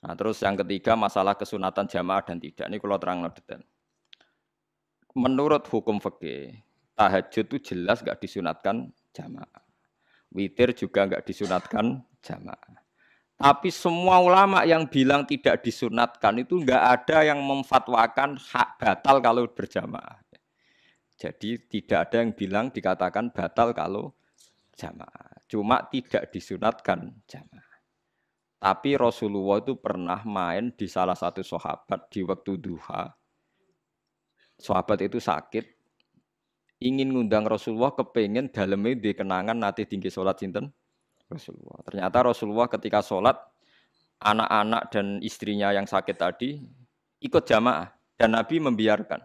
Nah, terus yang ketiga masalah kesunatan jamaah dan tidak. Ini kalau terang detail. Menurut hukum fikih, tahajud itu jelas nggak disunatkan jamaah. Witir juga nggak disunatkan jamaah. Tapi semua ulama yang bilang tidak disunatkan itu nggak ada yang memfatwakan hak batal kalau berjamaah. Jadi tidak ada yang bilang dikatakan batal kalau jamaah. Cuma tidak disunatkan jamaah. Tapi Rasulullah itu pernah main di salah satu sahabat di waktu duha. Sahabat itu sakit, ingin ngundang Rasulullah, kepengen dalamnya di kenangan nanti tinggi sholat sinten Rasulullah. Ternyata Rasulullah ketika sholat, anak-anak dan istrinya yang sakit tadi ikut jamaah dan Nabi membiarkan.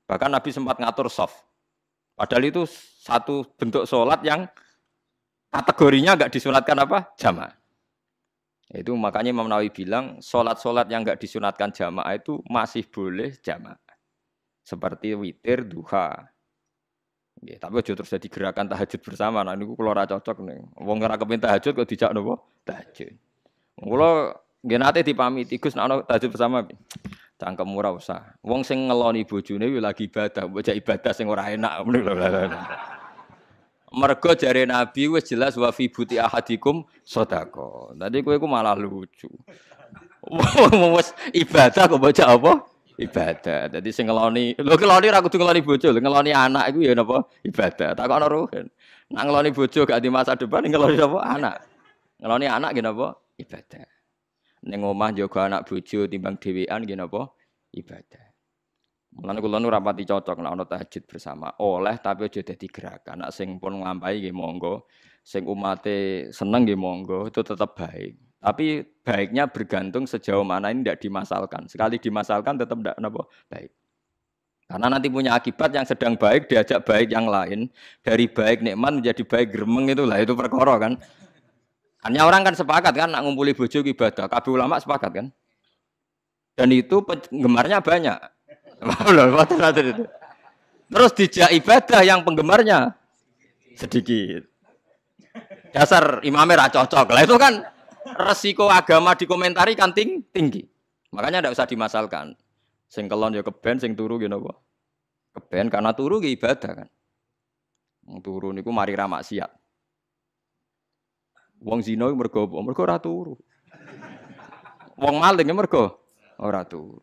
Bahkan Nabi sempat ngatur soft. Padahal itu satu bentuk sholat yang kategorinya nggak disunatkan apa? Jamaah. Itu makanya Imam Nawawi bilang sholat-sholat yang nggak disunatkan jamaah itu masih boleh jamaah. Seperti witir, duha. Ya, tapi aja terus jadi gerakan tahajud bersama. Nah niku kula ora cocok nih. Wong ora kepen tahajud kok dijak napa? Tahajud. Kula nggih nate dipamiti Gus nek ana tahajud bersama. Cangkem ora usah. Wong sing ngeloni bojone kuwi lagi ibadah, mbok ibadah sing ora enak. Mergo jare Nabi wis jelas wa fi buti ahadikum sedekah. Tadi kowe iku malah lucu. Wong wis ibadah kok mbok apa? Ibadah. Jadi sing ngeloni, lho ngeloni ra kudu ngeloni bojo, ngeloni anak iku ya napa? Ibadah. Takokno ruhen. Nak ngeloni bojo gak di masa depan ngeloni apa? Anak. Ngeloni anak nggih napa? Ibadah. Ning omah njaga anak bojo timbang dhewean nggih napa? Ibadah. Mulane kula nu rapati cocok nek ana tahajud bersama. Oleh tapi aja dadi gerakan. Nek sing pun nglampahi nggih monggo. Sing umate seneng nggih monggo, itu tetap baik. Tapi baiknya bergantung sejauh mana ini tidak dimasalkan. Sekali dimasalkan tetap tidak baik. Karena nanti punya akibat yang sedang baik diajak baik yang lain. Dari baik nikmat menjadi baik gremeng itulah itu perkara kan. Hanya orang kan sepakat kan nak ngumpuli bojo ibadah. Kabeh ulama sepakat kan. Dan itu penggemarnya banyak. Terus dijak ibadah yang penggemarnya sedikit. Dasar imamnya ra cocok. Lah itu kan resiko agama dikomentari kan tinggi. Makanya tidak usah dimasalkan. Sing kelon ya keben, sing turu ya napa? Keben karena turu ya ibadah kan. Wong turu niku mari ra maksiat. Wong zina mergo apa? Mergo ora turu. Wong maling ya mergo ora turu.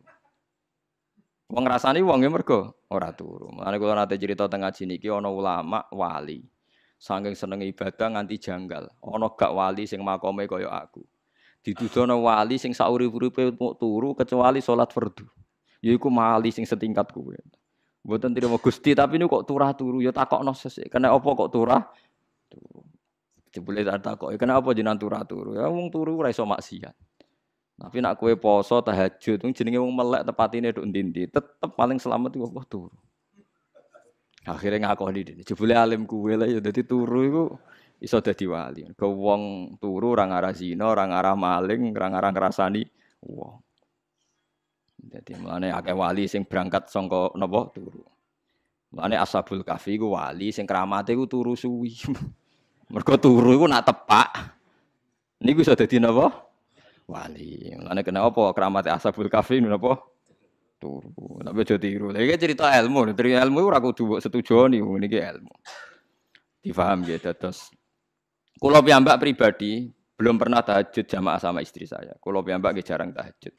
Wong ngrasani wong ya mergo ora turu. Mulane kula nate cerita teng ngaji niki ana ulama wali. Saking seneng ibadah nganti janggal. Ana gak wali sing makome kaya aku. Dituduhno wali sing saurip-uripe muk turu kecuali salat fardu. Yaiku wali sing setingkat kuwe. Mboten trimo Gusti tapi niku kok turah turu ya takokno sesuk. Kena apa kok turah? Turu. Jebule tak takoki, kenapa jenengan turah turu? Ya wong turu ora iso maksiat. Tapi nak kowe poso tahajud jenenge wong melek tepatine nduk ndi-ndi, tetep paling selamat iku apa turu. Akhirnya ngakoni dene. Jebule alim kuwe lah ya dadi turu iku iso dadi wali. Ke wong turu ora ngarah zina, ora ngarah maling, ora ngarah ngrasani wong. Dadi mulane akeh wali sing berangkat saka napa turu. Mulane Ashabul Kahfi iku wali sing kramate iku turu suwi. Mergo turu iku nak tepak. Niku iso dadi napa? Wali. Mulane kena apa kramate Ashabul Kahfi napa? Turu. Nek aja tiru. Lha iki cerita ilmu, cerita ilmu ora kudu setujoni niki ilmu. Difaham ya dados. Kula piyambak pribadi belum pernah tahajud jamaah sama istri saya. Kula piyambak nggih jarang tahajud.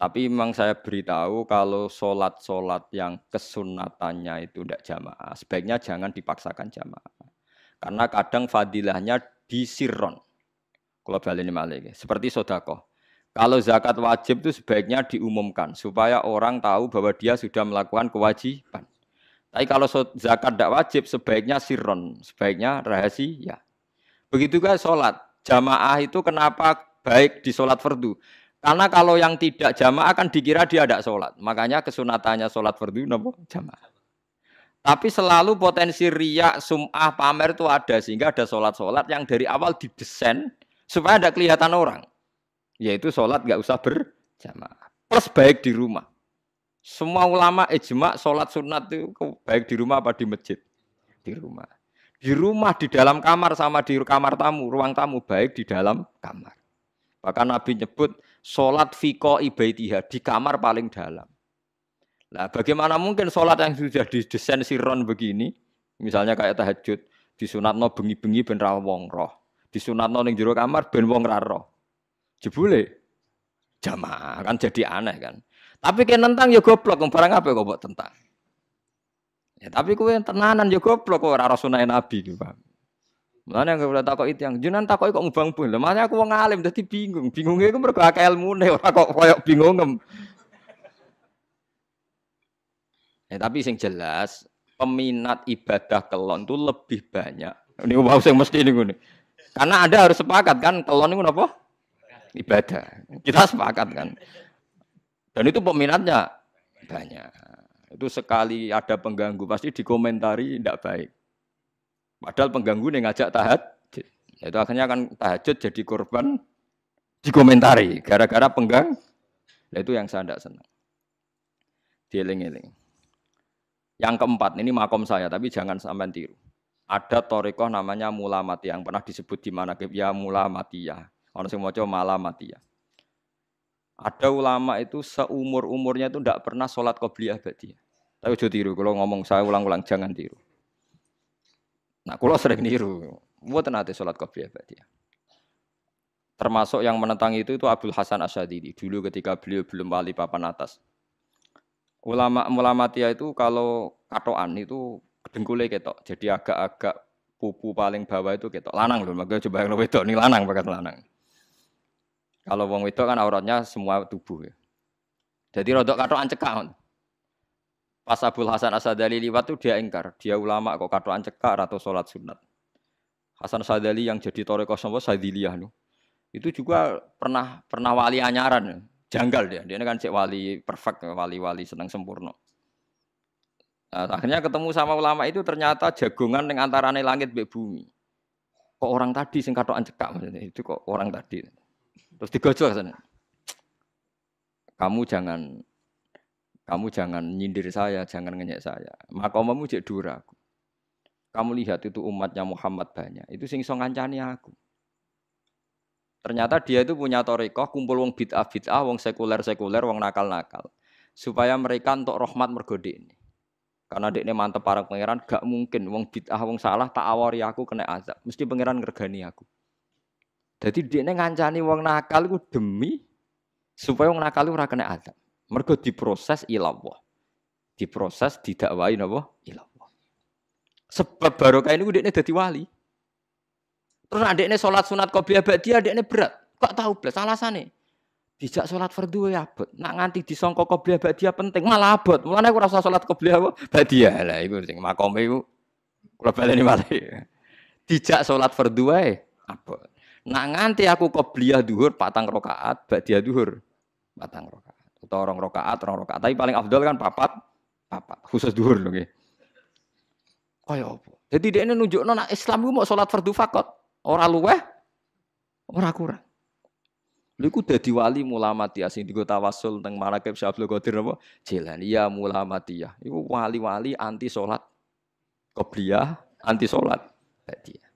Tapi memang saya beritahu kalau sholat-sholat yang kesunatannya itu tidak jamaah, sebaiknya jangan dipaksakan jamaah. Karena kadang fadilahnya disirron. Kalau baleni malih, seperti sedekah. Kalau zakat wajib itu sebaiknya diumumkan supaya orang tahu bahwa dia sudah melakukan kewajiban. Tapi kalau zakat tidak wajib sebaiknya sirron, sebaiknya rahasia. Begitu juga sholat. Jamaah itu kenapa baik di sholat fardu? Karena kalau yang tidak jamaah kan dikira dia tidak sholat. Makanya kesunatannya sholat fardu napa jamaah. Tapi selalu potensi riya, sum'ah, pamer itu ada. Sehingga ada sholat-sholat yang dari awal didesain supaya tidak kelihatan orang. Yaitu sholat nggak usah berjamaah. Plus baik di rumah. Semua ulama ijma sholat sunat itu baik di rumah apa di masjid? Di rumah. Di rumah, di dalam kamar sama di kamar tamu, ruang tamu baik di dalam kamar. Bahkan Nabi nyebut sholat fiko ibaitiha di kamar paling dalam. Nah, bagaimana mungkin sholat yang sudah didesain siron begini, misalnya kayak tahajud, disunatno bengi-bengi ben ra wong roh, disunatno ning jero kamar ben wong ra roh. Jebule jamaah kan jadi aneh kan. Tapi kena nentang ya goblok, barang apa kok mbok tentang. Ya tapi kowe tenanan ya goblok kok ora sunah Nabi iki, Pak. Mulane yang ora takok itu yang jenengan takoki kok ngubang-ubang. Lah makane aku wong alim dadi bingung. Bingunge iku mergo akeh ilmune ora kok koyo bingungem. Ya tapi sing jelas peminat ibadah kelon itu lebih banyak. Ini wau sing mesti niku. Karena Anda harus sepakat kan kelon niku napa? Ibadah. Kita sepakat kan. Dan itu peminatnya banyak. Itu sekali ada pengganggu pasti dikomentari tidak baik. Padahal pengganggu yang ngajak tahajud. Itu akhirnya kan tahajud jadi korban dikomentari. Gara-gara penggang. Nah, itu yang saya tidak senang. Dieling-eling. Yang keempat, ini makom saya, tapi jangan sampai tiru. Ada torikoh namanya Mulamatiyah yang pernah disebut di mana? Ya Mulamatiyah. Orang yang mau coba Malamatiyah. Ada ulama itu seumur-umurnya itu tidak pernah sholat qobliyah ba'diyah. Tapi jangan tiru. Kalau ngomong saya ulang-ulang jangan tiru. Nah, kalau sering niru, buat nanti sholat qobliyah ba'diyah. Termasuk yang menentang itu Abdul Hasan Asyadili. Dulu ketika beliau belum wali papan atas. Ulama Mulamatiyah itu kalau katoan itu dengkulnya ketok. Jadi agak-agak pupu paling bawah itu ketok. Lanang loh, makanya coba yang wedok ini lanang bakat lanang. Kalau wong wedok kan auratnya semua tubuh ya. Jadi rodok katoan cekak. Pas Abdul Hasan Asyadili liwat itu dia ingkar. Dia ulama kok katoan cekak atau sholat sunat. Hasan Asyadili yang jadi torikoh sama Sadiliyah itu juga pernah wali anyaran. Janggal dia ini kan cek wali perfect, wali senang sempurna. Nah, akhirnya ketemu sama ulama itu ternyata jagongan yang antarane langit mbek bumi. Kok orang tadi sing katokan cekak maksudnya itu kok orang tadi. Terus digojol sana. Kamu jangan nyindir saya, jangan ngenyek saya. Makomamu cek dura aku. Kamu lihat itu umatnya Muhammad banyak. Itu sing iso ngancani aku. Ternyata dia itu punya torikoh, kumpul wong bid'ah, wong sekuler, wong nakal. Supaya mereka untuk rahmat mergo dekne. Karena dekne mantep parang pangeran, gak mungkin wong bid'ah, wong salah tak awari aku kena azab. Mesti pangeran ngergani aku. Jadi dekne ngancani wong nakal iku demi supaya wong nakal ora kena azab. Mergo diproses ilallah. Diproses didakwahi napa? Ilallah. Sebab barokah ini dekne dadi wali. Terus adekne sholat sunat qobliyah ba'diyah adekne berat. Kok tahu blas alasane? Dijak sholat fardhu ya abot. Nak nganti disangka qobliyah ba'diyah penting malah abot. Mulane aku ora usah sholat qobliyah ba'diyah. Lah iku sing makome iku kula baleni malih. Dijak sholat fardhu wae abot. Nak nganti aku qobliyah zuhur 4 rakaat, ba'diyah zuhur 4 rakaat. Utawa 2 rakaat, 2 rakaat. Tapi paling afdal kan 4. Khusus zuhur lho nggih. Kaya apa? Jadi dia ini nunjukno nak Islam iku mau sholat fardhu faqat. Ora luweh, ora kurang. Lha iku dadi wali Mulamatiyah sing digo tawasul teng Manaqib Syekh Abdul Qadir apa? Jilani ya Mulamatiyah. Iku wali-wali anti salat qobliyah, anti salat ba'diyah.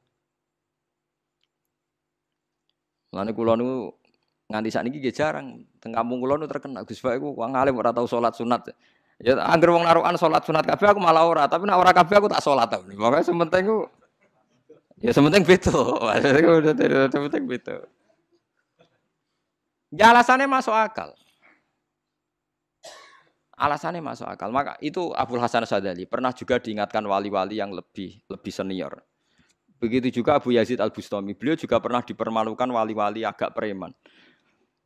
Lan kula niku nganti sakniki nggih jarang teng kampung kula niku terkenal Gus Bak iku wong alim ora tau salat sunat. Ya anggere wong narukan salat sunat kabeh aku malah ora, tapi nek ora kabeh aku tak salat. Pokoke sementing ku ya sementing beto. Sementing beto. Ya alasannya masuk akal. Alasannya masuk akal. Maka itu Abdul Hasan Asyadili pernah juga diingatkan wali-wali yang lebih senior. Begitu juga Abu Yazid Al-Bustami. Beliau juga pernah dipermalukan wali-wali agak preman.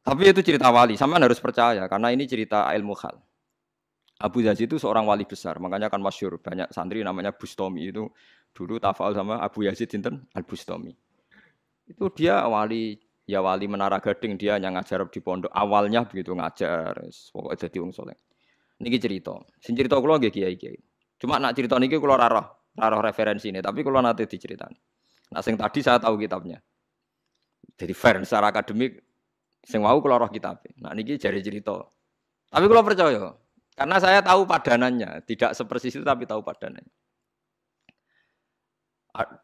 Tapi itu cerita wali. Sampean harus percaya karena ini cerita ilmu hal. Abu Yazid itu seorang wali besar. Makanya kan masyhur banyak santri namanya Bustami itu. Dulu tafal sama Abu Yazid sinten Al-Bustami. Itu dia wali Menara Gading, dia yang ngajar di pondok. Awalnya begitu ngajar, pokoknya jadi wong saleh. Niki cerita. Sing cerita kula nggih kiai-kiai. Cuma nak cerita niki kula ora roh referensine, tapi kula nate diceritani. Nah sing tadi saya tahu kitabnya. Jadi fair secara akademik sing wau kula roh kitabnya. Nah niki jari cerita. Tapi kula percaya karena saya tahu padanannya, tidak sepersis itu tapi tahu padanannya.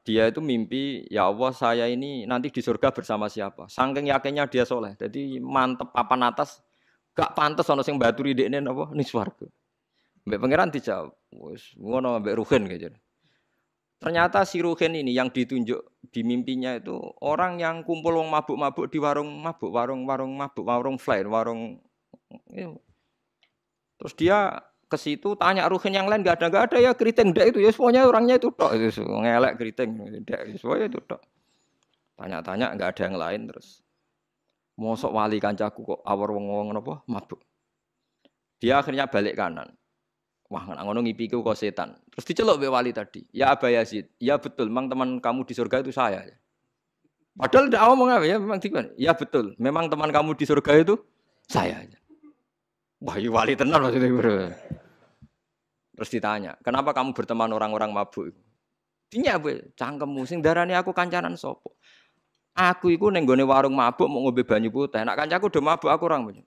Dia itu mimpi, ya Allah saya ini nanti di surga bersama siapa. Saking yakinnya dia soleh. Jadi mantep papan atas, gak pantas ana sing baturi dekne napa ning swarga. Mbek pangeran dijawab, wis ngono mbek Ruhin gitu. Ternyata si Ruhin ini yang ditunjuk di mimpinya itu orang yang kumpul wong mabuk-mabuk di warung mabuk, warung mabuk, warung fly, warung. Terus dia ke situ tanya Ruhin yang lain nggak ada ya keriting ndak itu ya semuanya orangnya itu tok itu ngelek keriting ndak semuanya itu tok. Tanya-tanya nggak ada yang lain terus. Mosok wali kancaku kok awor wong-wong napa mabuk. Dia akhirnya balik kanan. Wah, ngono ngipiku kok setan. Terus diceluk mbek wali tadi. Ya Aba Yazid, ya betul, memang teman kamu di surga itu saya. Padahal ndak ngomong apa ya, memang dikon. Ya betul, memang teman kamu di surga itu saya. Wah, ya wali tenan maksudnya, Bro. Terus ditanya, "Kenapa kamu berteman orang-orang mabuk?" Dinya apa? Cangkemmu sing darani aku kancanan sapa? Aku iku ning gone warung mabuk mau ngombe banyu putih. Nek kancaku do mabuk aku orang banyu.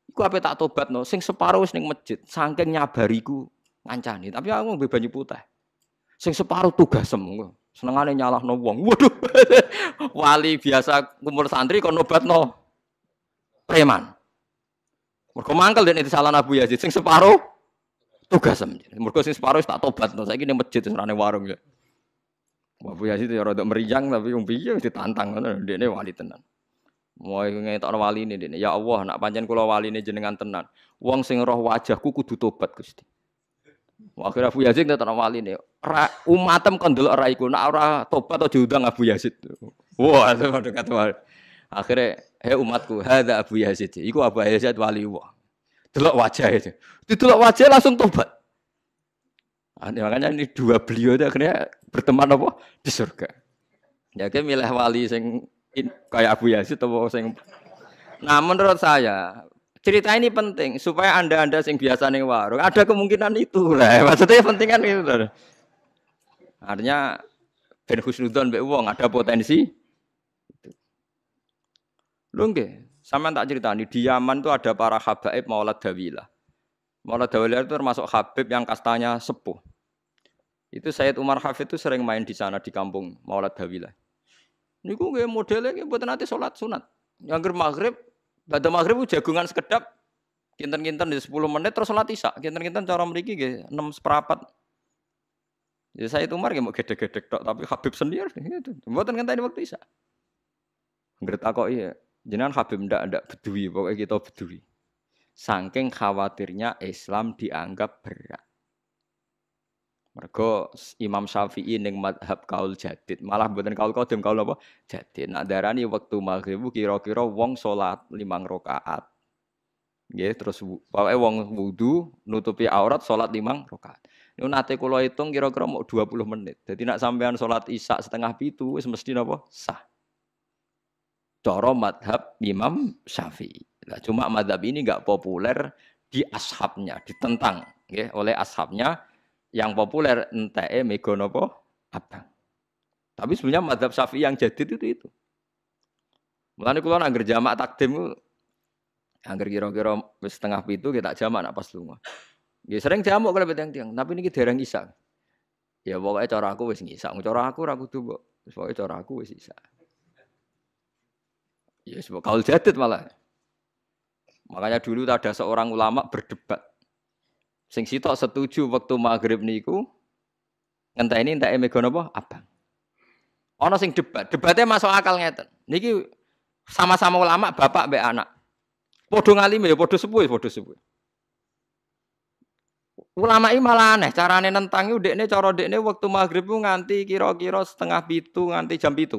Iku ape tak tobatno, sing separo wis ning masjid, saking nyabariku ngancani, tapi aku ngombe banyu putih. Sing separo tugasem, senengane nyalahno wong. Waduh. Wali biasa kumpul santri kon nobatno preman. Mergo mangkel dene disalah Abu Yazid, sing separo tugasem. Mergo sing separo wis tak tobatno, saiki ning masjid serane warung ya. Abu Yazid ya rada meriang tapi wong piye ditantang ngono, dekne wali tenan. Moe ngetokno waline dene. Ya Allah, nak pancen kula waline jenengan tenan. Wong sing roh wajahku kudu tobat Gusti. Akhire Abu Yazid ngetokno waline. Umatem kon delok ora iku, nak ora tobat atau diundang Abu Yazid. Wah, padha kata. Akhire, "Hei umatku, hadza Abu Yazid." Iku Abu Yazid wali Allah. Delok wajah itu. Didelok wajah langsung tobat. Makanya ini dua beliau itu akhirnya berteman apa? Di surga. Ya kayak milih wali sing kayak Abu Yazid atau sing. Nah menurut saya cerita ini penting supaya anda sing biasa ning warung ada kemungkinan itu lah. Maksudnya penting kan itu. Artinya ben husnudzon mbek wong ada potensi. Lho nggih, sampean tak ceritani di Yaman tuh ada para habaib Maulad Dawilah. Maulad Dawilah itu termasuk habib yang kastanya sepuh. Itu Sayyid Umar Hafid itu sering main di sana di kampung Maulad Dawilah. Niku nggih modele nggih mboten nate salat sunat. Yang maghrib, badhe maghrib jagungan sekedap kinten-kinten di 10 menit terus salat isya. Kinten-kinten cara mriki nggih 6/4. Ya Sayyid Umar nggih mau gedhe-gedhe tok tapi Habib sendiri itu. Mboten ngenteni waktu isya. Nggret takoki jenengan Habib ndak bedui pokoke kita bedui. Saking khawatirnya Islam dianggap berat. Mergo Imam Syafi'i ning mazhab kaul jadid, malah mboten kaul qadim kaul apa? Jadid. Nak darani wektu maghrib kira-kira wong salat 5 rakaat. Nggih, terus pokoke wong wudu nutupi aurat salat 5 rakaat. Niku nate kula hitung kira-kira mau 20 menit. Dadi nak sampean salat Isya 6:30 wis mesti napa? Sah. Cara mazhab Imam Syafi'i. Nah, cuma mazhab ini enggak populer di ashabnya, ditentang nggih oleh ashabnya. Yang populer enteke mega napa abang. Tapi sebenarnya mazhab Syafi'i yang jadid itu. Mulane kula nang jamak takdim angger kira-kira wis 6:30 kita jamak nak pas lunga. Nggih sering jamak kalau tiang-tiang, tapi niki dereng isa. Ya pokoke cara aku wis ngisa, cara aku ora kudu mbok. Wis pokoke cara aku wis isa. Ya sebab kaul jadid malah. Makanya dulu ada seorang ulama berdebat. Sing sitok setuju waktu maghrib niku ngenteni enteke mega napa abang. Ana sing debatnya masuk akal ngeten. Niki sama-sama ulama bapak mbek anak. Padha ngalime ya padha sepuh. Ulama iki malah aneh carane nentang iku ndekne cara ndekne waktu maghrib ku nganti kira-kira 6:30 nganti jam 7.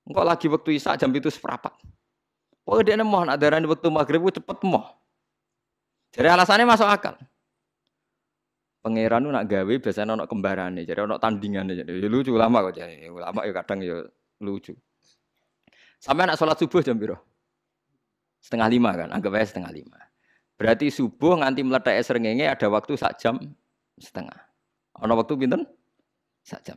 Engko lagi waktu isya jam 7:15. Pokoke ndekne moh nak darani waktu maghrib ku cepet moh. Jadi alasannya masuk akal. Pangeran nak gawe biasanya ono kembarane, jadi ono tandingane. Jadi lucu ulama kok jadi. Ulama ya kadang ya lucu. Sampai nak sholat subuh jam piro? 4:30 kan, anggap aja 4:30. Berarti subuh nganti meletak srengenge ada waktu 1,5 jam. Ono waktu pinten? 1,5 jam.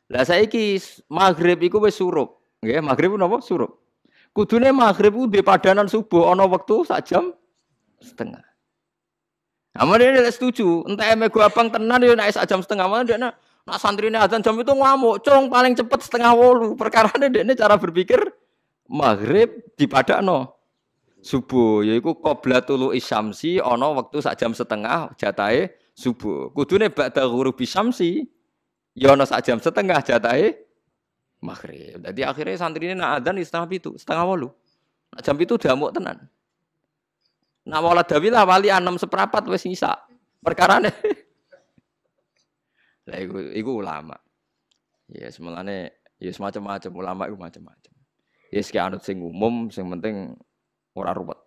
Lah saiki maghrib iku wis surup. Nggih, maghrib napa surup. Kudune maghrib ku di padanan subuh ono waktu 1,5 jam. Amun dia tidak setuju, entah mego abang tenan dia naik 1,5 jam, mana dia Nak santrine adzan jam itu ngamuk, cung paling cepet 7:30. Perkarane dekne cara berpikir maghrib dipadakno subuh, yaiku qoblatul isyamsi ana wektu sak jam setengah jatahe subuh. Kudune ba'da ghurubi syamsi ya ana sak jam setengah jatahe maghrib. Dadi akhirnya santrine nak adzan 7:30, 7:30. Nak jam itu diamuk tenan. Nak wala dawilah wali 6:seprapat wis ngisa. Perkarane lah iku ulama. Ya semelane ya semacam-macam ulama iku macam-macam. Ya sik anut sing umum, sing penting ora ruwet.